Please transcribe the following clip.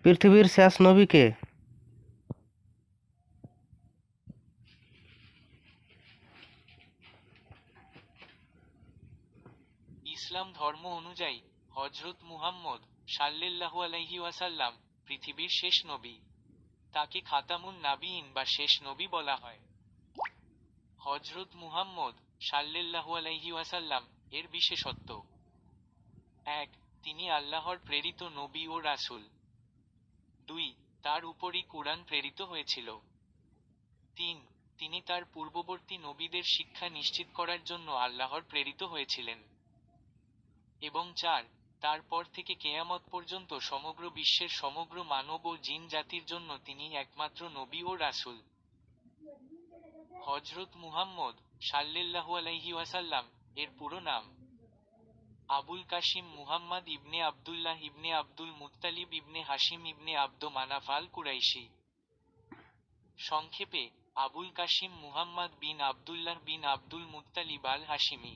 পৃথিবীর শেষ নবী কে? ইসলাম ধর্ম অনুযায়ী হযরত মুহাম্মদ সাল্লাল্লাহু আলাইহি ওয়াসাল্লাম পৃথিবীর শেষ নবী। তাকে খাতামুন নাবিয়িন বা শেষ নবী বলা হয়। হযরত মুহাম্মদ সাল্লাল্লাহু আলাইহি ওয়াসাল্লাম এর বিশেষত্ব: ১. তিনি আল্লাহর প্রেরিত নবী ও রাসূল। ২. তার উপরই কুরআন প্রেরিত হয়েছিল। ৩. তিনি তার পূর্ববর্তী নবীদের শিক্ষা নিশ্চিত করার জন্য আল্লাহর প্রেরিত হয়েছিলেন। এবং ৪. তারপর থেকে কেয়ামত পর্যন্ত সমগ্র বিশ্বের সমগ্র মানব ও জিন জাতির জন্য তিনি একমাত্র নবী ও রাসূল। হযরত মুহাম্মদ সাল্লাল্লাহু আলাইহি ওয়াসাল্লাম এর পুরো নাম: আবুল কাসিম মুহাম্মদ ইবনে আবদুল্লাহ ইবনে আব্দুল মুত্তালিব ইবনে হাশিম ইবনে আব্দ মানাফ আল কুরাইশি। সংক্ষেপে, আবুল কাসিম মুহাম্মদ বিন আবদুল্লাহ বিন আব্দুল মুত্তালিব আল হাশিমি।